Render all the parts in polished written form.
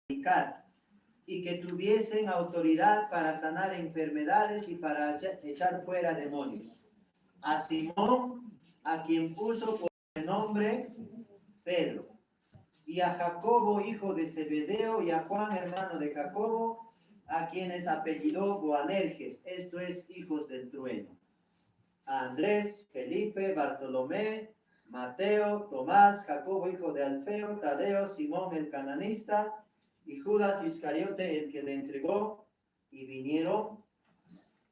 predicar, y que tuviesen autoridad para sanar enfermedades y para echar fuera demonios. A Simón, a quien puso por el nombre Pedro, y a Jacobo, hijo de Zebedeo, y a Juan, hermano de Jacobo, a quienes apellidó Boanerges, esto es, hijos del trueno. A Andrés, Felipe, Bartolomé, Mateo, Tomás, Jacobo, hijo de Alfeo, Tadeo, Simón el cananista, y Judas Iscariote, el que le entregó, y vinieron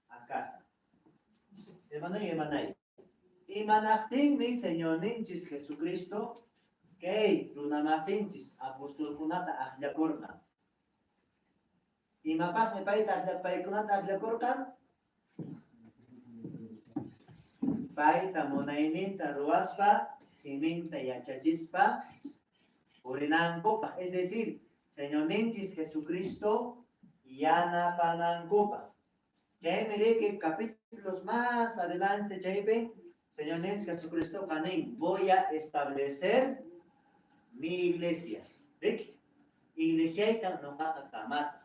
a casa. Hermano y hermana, y manachtin mi Señor ninchis Jesucristo, que runamasinchis apóstol kunata ahlakorta. Y mapach me paita ahlapaikunata ahlakorta, paita monaininta ruaspa, sininta yachachispa, urinankopa, es decir, Señor ninchis Jesucristo, yana panankopa. Ya mire que capítulos más adelante, Señor ninchis Jesucristo, canin, voy a establecer mi iglesia. ¿Ves? Iglesia no caja más.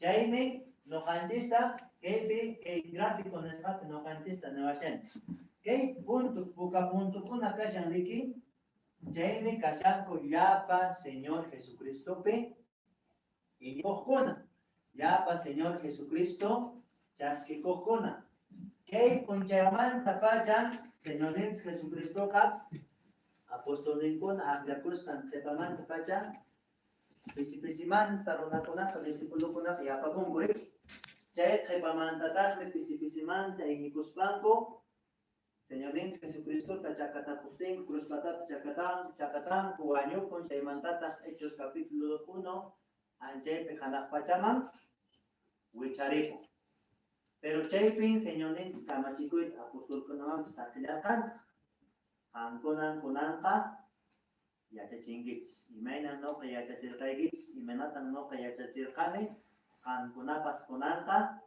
Jaime no canchista, que gráfico no canchista, no vayan. ¿Qué punto, poca punto, una casa en Liki? Jaime Casanco Yapa, Señor Jesucristo, y Cojona. Yapa, Señor Jesucristo, Chasque Cojona. ¿Qué conchaman tapayan, Señor Jesucristo, apóstol Lincoln, Aglacustan, Tepaman tapayan, Pisipisiman, Taronaconata, discípulo Conata, Yapa Gunguri. Chay, Tepaman tataj, Pisipisiman, Tainikuspanco. Señor Jesucristo, Tachacatapustin, Cruzpatap, Chacatán, Cubaño, con Chaimantata, Hechos capítulo 1, Anche, Pejanaj Pachaman, Huicharepo. Pero Chaypin, Señor Camachicuit, Apóstol Conamam, Saquilacan, Anconan, Conanca, Yachachingits, Imena no que Yachachircaigits, Imenatan no que Yachachircane, Anconapas Conanca,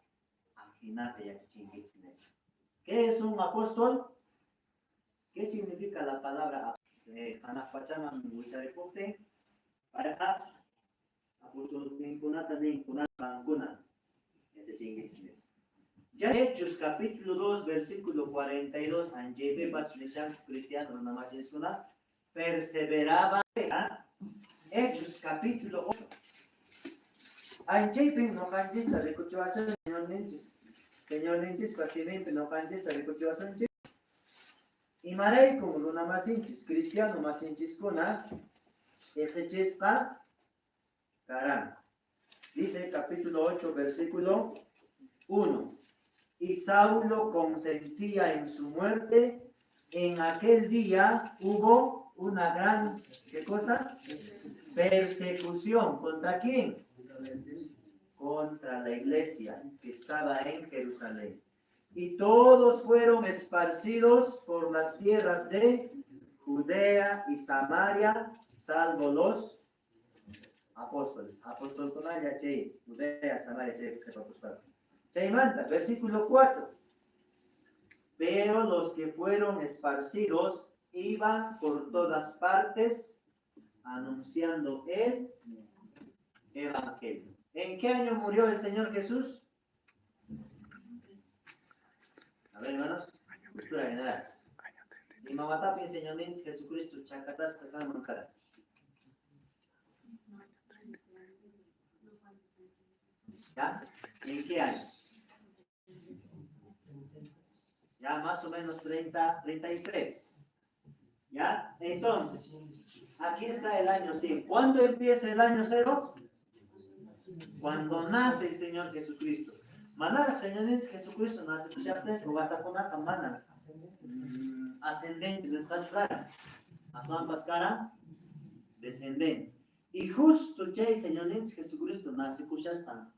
Anjina que Yachachingits. ¿Qué es un apóstol? ¿Qué significa la palabra Anapachaman Huicharepote? Para apóstol Ninkunata Ninkunata. Ya Hechos capítulo 2 versículo 42 Anjebe Basmeshan Cristiano Nada es una perseveraba. Hechos capítulo 8 Anjebe no canchista recuchuación Señor Ninchis paciente no canchista recuchuación y Maray como Luna Masinchis Cristiano Masinchis Kuna Ejechesca Carán. Dice capítulo 8 versículo 1. Y Saulo consentía en su muerte. En aquel día hubo una gran, ¿qué cosa? Persecución. ¿Contra quién? Contra la iglesia que estaba en Jerusalén. Y todos fueron esparcidos por las tierras de Judea y Samaria, salvo los apóstoles. Apóstol con allá, Judea, Samaria, Manta, versículo 4. Pero los que fueron esparcidos iban por todas partes anunciando el evangelio. ¿En qué año murió el Señor Jesús? A ver, hermanos, cultura general. Y mamatapi, Señor Jesucristo, chacatas, cacamancara. ¿Ya? ¿En qué año? Ya más o menos 33. ¿Ya? Entonces, aquí está el año 100. ¿Cuándo empieza el año 0? Cuando nace el Señor Jesucristo. Maná, Señor Jesucristo nace, pues ya te rugatapona tamana. Ascendente, descachara. Asman pascara, descendente. Y justo ya el Señor Jesucristo nace, pues ya está.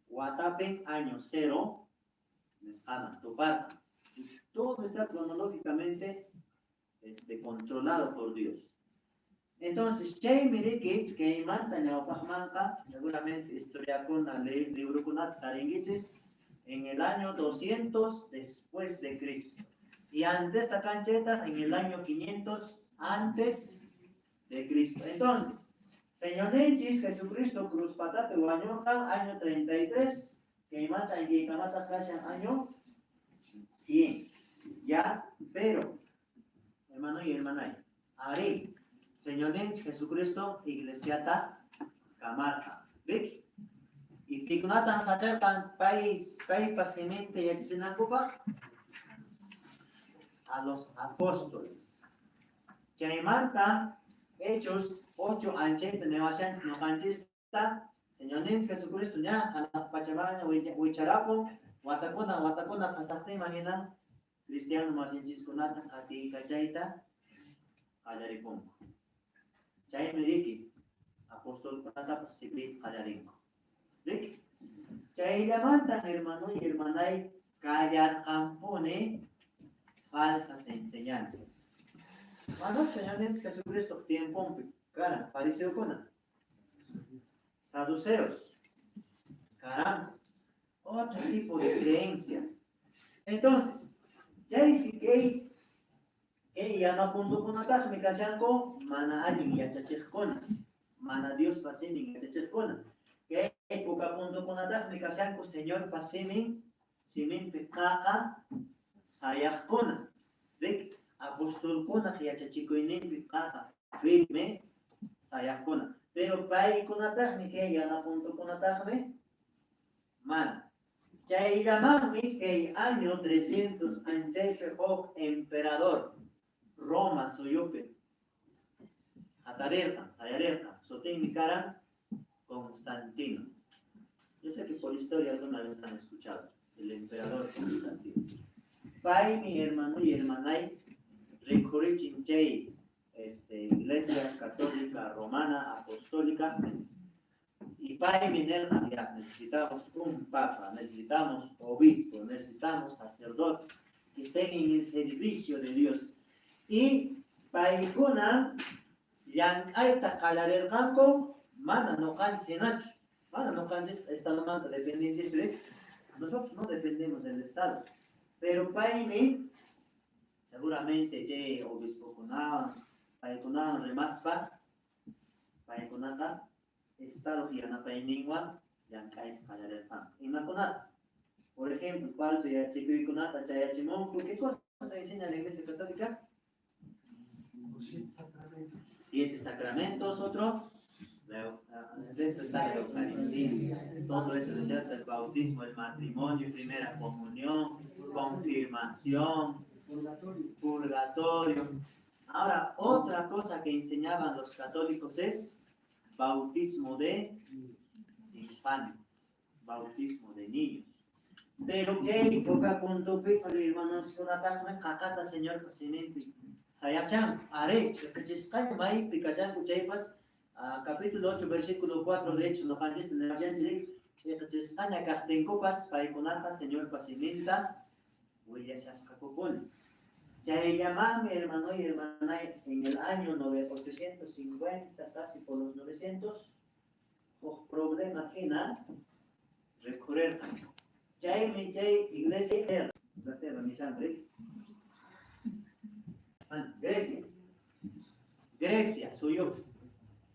Guatapen, año 0, descana, toparta. Todo está cronológicamente controlado por Dios. Entonces, Chay mire que manta ñaupajmanca, seguramente historia con la ley libro con taringiches en el año 200 después de Cristo. Y ante esta cancheta en el año 500 antes de Cristo. Entonces, Señor Nenchis, Jesucristo, Cruz Patate, Guañoca, año 33, que mata en Guikamata, Kashan, año 100. Ya, pero, hermano y hermana, Ari, Señor Nenchis, Jesucristo, Iglesia Camarca. ¿Ves? Y Pignatan sacertan país pasemente y achinacupa a los apóstoles. Chaimanta, Hechos 8, anche, nevacian, no canchista, Señor Nenchis, Jesucristo, ya, a la Pachamana, Huicharapo, Watakona, pasaste, imagina, Cristiano más en Chisconata, Kati, Cachaita, Adaripum. Chay Meriki, apóstol Pata, Pasipit, Adarinko. ¿Ves? Chay levantan, hermano y hermana, callar campone falsas enseñanzas. Cuando Señor Jesucristo tiempo, cara, fariseo con saduceos, caramba, otro tipo de creencia. Entonces, ya dice que ya no punto con ataj, me callan con mana alguien ya chachekona, mana Dios pasemi ya chachekona. Que época punto con ataj, me callan con Señor pasemi, simen pekaka, sayakona. De apóstol kona, ya chachikoinen pekaka, firme, sayakona. Pero pai con ataj, me que ya no punto con ataj, me mana. Chaylamami que año 300 anchaype emperador Roma soyupe Atarerta, Sayarerta, Soten mi cara Constantino. Yo sé que por historia alguna vez han escuchado el emperador Constantino. Pai mi hermano y hermanay recurrí chinchay iglesia católica romana apostólica. Y para minerva, ya necesitamos un papa, necesitamos obispo, necesitamos sacerdotes que estén en el servicio de Dios. Y para ikuna, ya hay tacalar el campo, mana no canse nacho, mana no canse estado manta dependiente de nosotros no dependemos del Estado. Pero para mí, seguramente ya obispo kuna, para ikuna remaspa, para ikuna Estado y ana painingwan yang kai kalarer pan. Imakunat. Por ejemplo, falso ya chico y kunata chaya chimón. ¿Qué cosa se enseña en la Iglesia Católica? 7 sacramentos, otro. Dentro está la Eucaristía. Todo eso es cierto, el bautismo, el matrimonio, primera comunión, confirmación, purgatorio. Ahora, otra cosa que enseñaban los católicos es bautismo de infantes, bautismo de niños. Pero que poca punto pico hermanos con ataque cacata señor presidente. Sayashan are que chiscan mai picayan cuchaipas capítulo 8 versículo 4 de hecho no canjes de la gente que chiscan a carten copas para iconata señor presidenta huella chascapopol. Ya llaman hermano y hermana en el año 850, casi por los 900, por problema que nada, recorrer. Ya iglesia, Inglaterra, mi sangre. Grecia, suyo.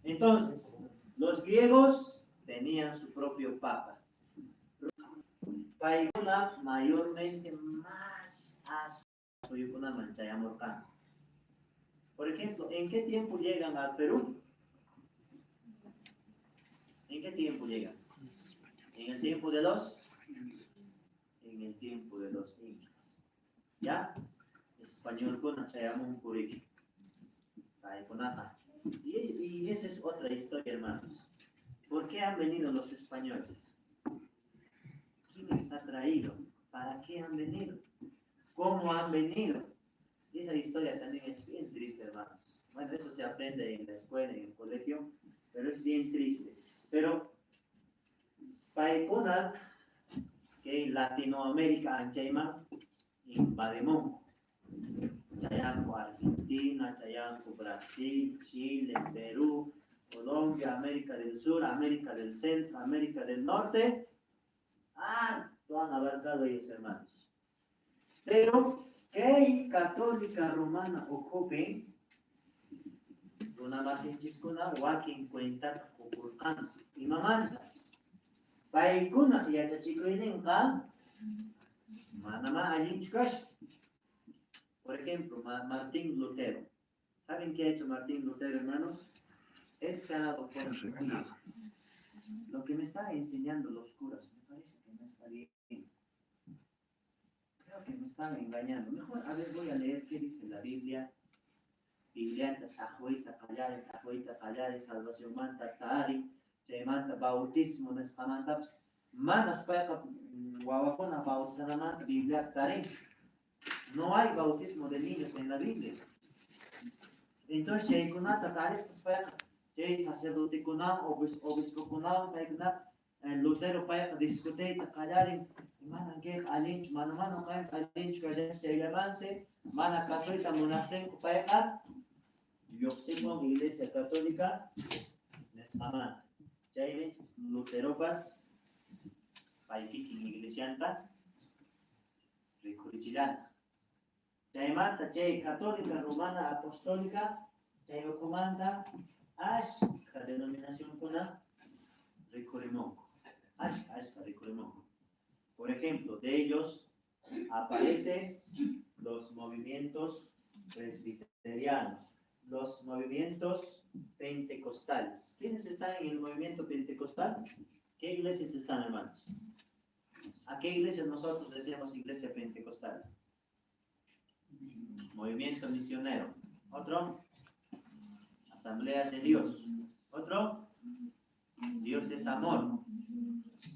Entonces, los griegos tenían su propio papa. Paiguna mayormente más soy una mancha mortal. Por ejemplo, ¿en qué tiempo llegan al Perú? ¿En qué tiempo llegan? ¿En el tiempo de los? En el tiempo de los incas. ¿Ya? Español con Chayamón Puriqui. Y esa es otra historia, hermanos. ¿Por qué han venido los españoles? ¿Quién les ha traído? ¿Para qué han venido? ¿Cómo han venido? Y esa historia también es bien triste, hermanos. Bueno, eso se aprende en la escuela, en el colegio, pero es bien triste. Pero, Paikuna, que en Latinoamérica, Anchaima, en Bademón, Chayanco, Argentina, Chayanco, Brasil, Chile, Perú, Colombia, América del Sur, América del Centro, América del Norte, lo han abarcado ellos, hermanos. Pero, ¿qué católica romana ocupe Runa masinchiskuna wakin cuenta kukulkan imamanta. Paykuna yachachikuyninqa manama allinchu kasha. Por ejemplo, Martín Lutero. ¿Saben qué ha hecho Martín Lutero, hermanos? Él se ha dado cuenta. Oye, lo que me están enseñando los curas me parece que no está bien. Creo que me están engañando. Mejor, a ver, voy a leer qué dice la Biblia. Biblia, tajuita, callar, salvación manta, taari, manta, bautismo, nescamantaps, manas paca, guavacona, bautizanamanta, Biblia, tarim. No hay bautismo de niños en la Biblia. Entonces, hay kunata, tares, pues paca, sacerdote kunam, obispo kunam, paca, Lutero paca, discute, callar, mana que alinch, mano, caen, alinch, que se llamanse, mana casoita, monasten, paca, Yoximon, Iglesia Católica, Nestamán. Chayme, Luteropas, Paikiki, Iglesianta, Ricurichilana. Chaymanta, Chay Católica, Romana, Apostólica, Chayo Comanda, Ash, la denominación Kuna, Ricurimonco. Ash, Ricurimonco. Por ejemplo, de ellos aparecen los movimientos presbiterianos. Los movimientos pentecostales. ¿Quiénes están en el movimiento pentecostal? ¿Qué iglesias están, hermanos? ¿A qué iglesias nosotros decimos iglesia pentecostal? Movimiento misionero. Otro, asambleas de Dios. Otro, Dios es amor.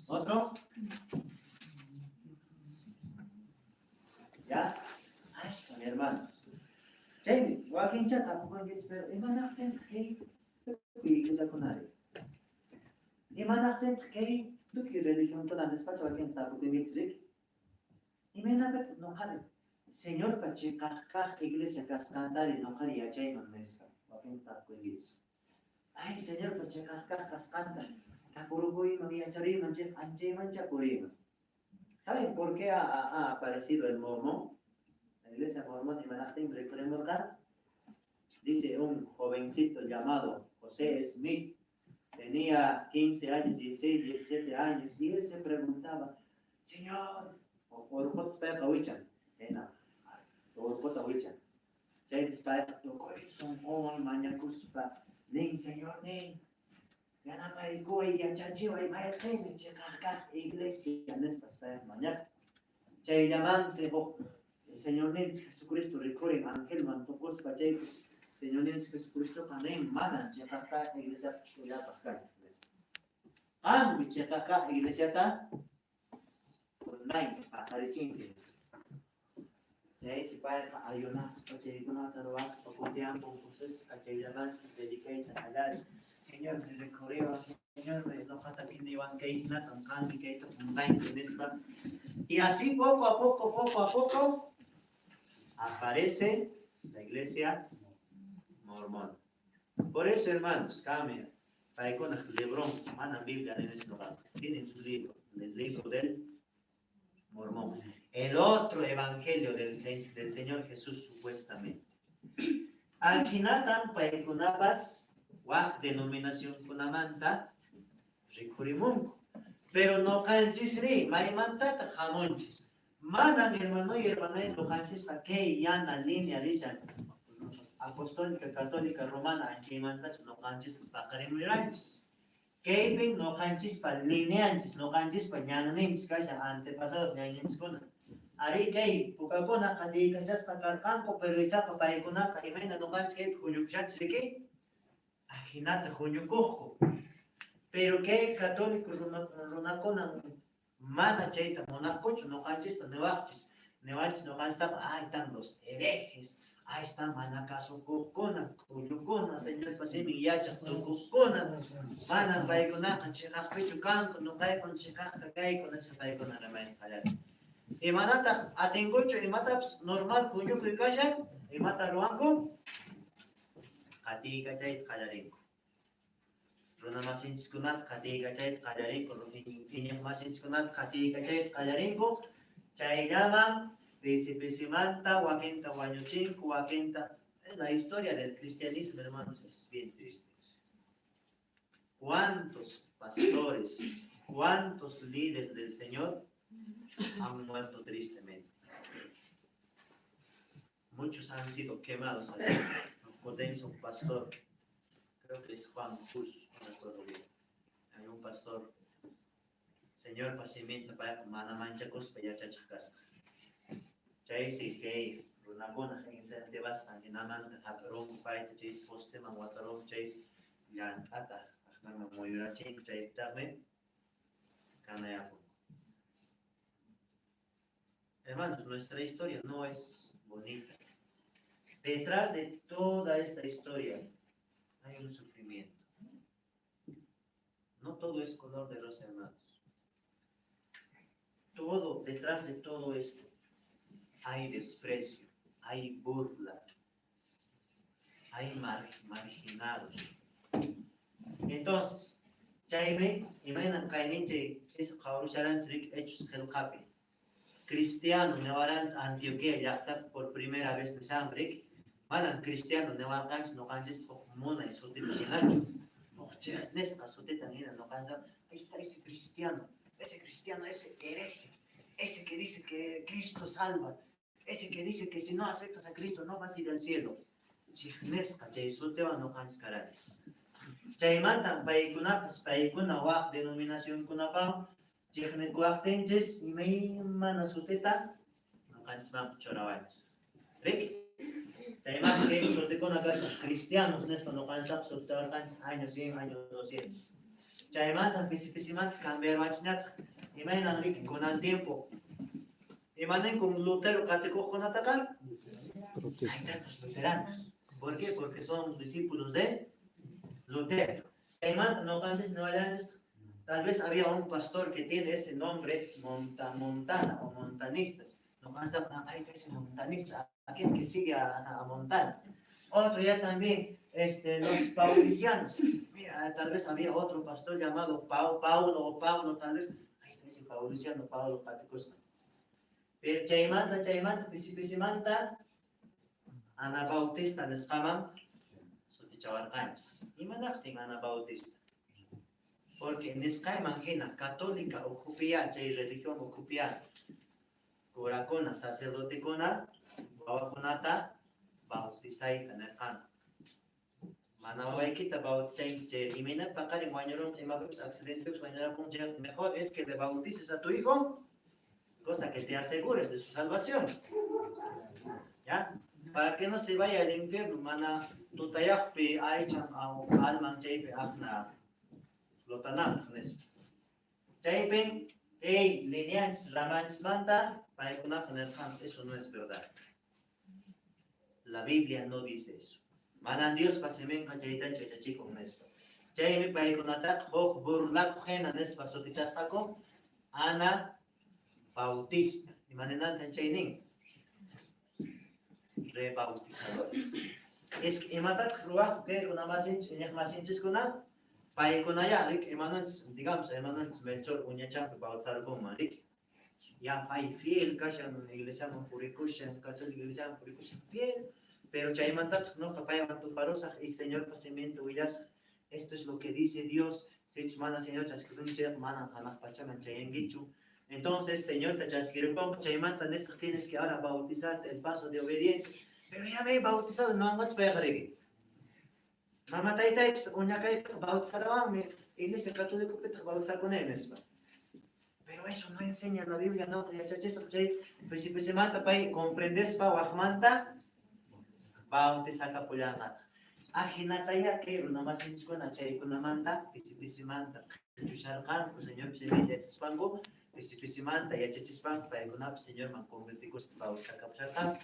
Otro, ¿ya? Ay, hermanos. Jamie, walking chat ako kung pero imanakten kay tuki sa kunari. Imanakten kay tuki religion to na despacho walking tapo kung gitsrik. Imanakten no kare. Señor pache kakak iglesia kaskantari no kare ya chay man mespa. Walking tapo kung gits. Ay señor pache kakak kaskanta. Tapurugoy magyachari manche anche mancha purima. ¿Saben por qué ha aparecido el mormón? La iglesia mormón de Manhattan, dice un jovencito llamado José Smith, tenía 15 años, 16, 17 años, y él se preguntaba, Señor, por qué te pawichan? Por qué te pawichan? James Pike, son all mañacuspa, nin Señor, nin. Ya no me digo, ya chachivo, y me tiene que cargar iglesia en estas mañana. Chay llamanse, el Señor Jesucristo, recuerden, ángel, mantocos, pachecos, Señor Jesucristo, también, manan, checaca, iglesia, chuya, pascal. Mi checaca, iglesia, ta, online, pajarichin. Chay, si para ayunas, pachecos, no te lo vas, poco tiempo, pues, chay llamanse, dedicate a hablar. Señor, me recorrió, Señor, me enojata que ni van que ir nada, tan calmi que esto online en esta. Y así poco a poco aparece la iglesia mormona. Por eso, hermanos, cambia. Para con el Lebrón, mandan Biblia en ese lugar. Tienen su libro, el libro del mormón. El otro evangelio del Señor Jesús, supuestamente. Alquinatan para con Waj denominación kunamanta, ricurimunco. Pero no canchis ri, maimantata jamonchis. Manan hermano y hermana no canchis a que ya na línea dicen apostólica católica romana anchimantas no canchis pacarimiranchis. Que no canchis pa lineanchis, no canchis pa ñananchis, calla antepasados ñananchis con. Ari que pukakona kadi kachas kakarkanko pero ichapa paikuna kaimena no canchis que kuyukchach de qué? Ajinata juñucojo, pero que católico runacona mana chaita monacocho no canchista nevachis no canchista ahí están los herejes ahí están manacaso cocona cuyucona señor pasemi yacha cocona mana paicona checa pecho canco no cae con checa cae con ese paicona remay callar y manata atengocho y mataps normal cuyuco y calla y mata ruanco Kati kacait kalarinko. Runa masinchis kunat kati kacait kalarinko. Rupinyang masinchis kunat kati kacait kalarinko. Chay llaman pisi manta, wakinta wanyuchinku, wakinta. La historia del cristianismo, hermanos, es bien triste. ¿Cuántos pastores, cuántos líderes del Señor han muerto tristemente? Muchos han sido quemados así. Recuerden un pastor, creo que es Juan Cruz, no me acuerdo bien. Hay un pastor, Señor Pacimiento para Mana Mancha Cospaya Chachacas. Chaysi que Runagona incentivas a Inaman, Hakarum, Fight, Chase, Posteman, Watarum, Chase, Yan Ata, Ahmama Moyura Chink, Chay Tame, Kanayapo. Hermanos, nuestra historia no es bonita. Detrás de toda esta historia hay un sufrimiento. No todo es color de rosa, hermanos. Todo, detrás de todo esto, hay desprecio, hay burla, hay marginados. Entonces, Chaybe, imaginan Kaininche, es Kaurusharan Srik Hechos Helkapi. Cristiano Nevarans Antioquia, ya por primera vez de Sambrik, manan cristiano Nevarans no canjes Mona y Sotetinacho. Nesca Sotetanina no cansa. Ahí está ese cristiano, ese hereje, ese que dice que Cristo salva. Ese que dice que si no aceptas a Cristo no vas a ir al cielo. Chihnesca, Chaysuteva no canscarades. Chaymanta, paikuna wak denominación kunapam, chihnek waktenches, y me manasuteta, no cansman chorawanes. Rick, Chaymanta que sotekona casa, cristianos, nespa no cansak, sotechavarkans, años 100, años 200. Chaymanta, pisipisimant, cambiar machinat, y me Rick con el tiempo. Imanen con Lutero cateco con atacar. Ahí están los luteranos. ¿Por qué? Porque son discípulos de Lutero. No antes, no antes. Tal vez había un pastor que tiene ese nombre, Montana o montanistas. No antes, ahí ese montanista, aquel que sigue a Montana. Otro ya también, los paulicianos. Mira, tal vez había otro pastor llamado Paulo, tal vez. Ahí está ese pauliciano, Paulo Catecosma. Pero Chaymanta, Pisimanta, Ana Bautista, Nescaman, Sotichavarcanes. Y manachting Ana Bautista. Porque Nescaiman, católica, ocupia, Chay religión, ocupia, Curacona, sacerdote cona, Bawaconata, Bautizaita, Nercana. Manawaikita, Bautzain, Chay, y Minat Pacari, Guañorum, Emabus, accidentes, Guañorum, mejor es que le bautices a tu hijo. Cosa que te asegures de su salvación. ¿Ya? Para que no se vaya al infierno, mana, tutayakpe, aichan, alman, chaype, akna, lotanam, chaypen, lineans, ramans, manta, para que no tener eso no es verdad. La Biblia no dice eso. Manan Dios pasemen, chaytan, chachachico, nespa. Chayme, para que no te hoj, burlak, jena, nespa, sotichasako, ana, Bautista, y manenante en Chaynin, rebautizadores. Es que ematat ruach que una más hinches con a pae con allá, Rick, digamos, hermanos Melchor, uñachan, bautizar con Marik. Ya hay fiel, cashan, iglesia, puricushan, católica, iglesia, puricushan, fiel, pero Chaymantat no capaya tu parosa y Señor pasamiento, huyas. Esto es lo que dice Dios, se mana Señor, chasquidun, mana, hanach pachaman, chayengichu. Entonces, Señor, tienes que ahora bautizarte el paso de obediencia. Pero ya me he bautizado, no andas pegaré. Mamá Taitaips, Uñacay, bautizará, iglesia católica, bautizar con él, pero eso no enseña la Biblia, no, pues si se mata, comprendes, pa, Wahmanta, bautizar capulana. Ajinataya, que una más en escuela, chay, con la manda, si manda, Chusharkan, Señor, se mete espango. Pisimanta y Chachispan para el Señor man convertidos para usar capchar.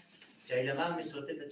Chaylamam, mi suerte.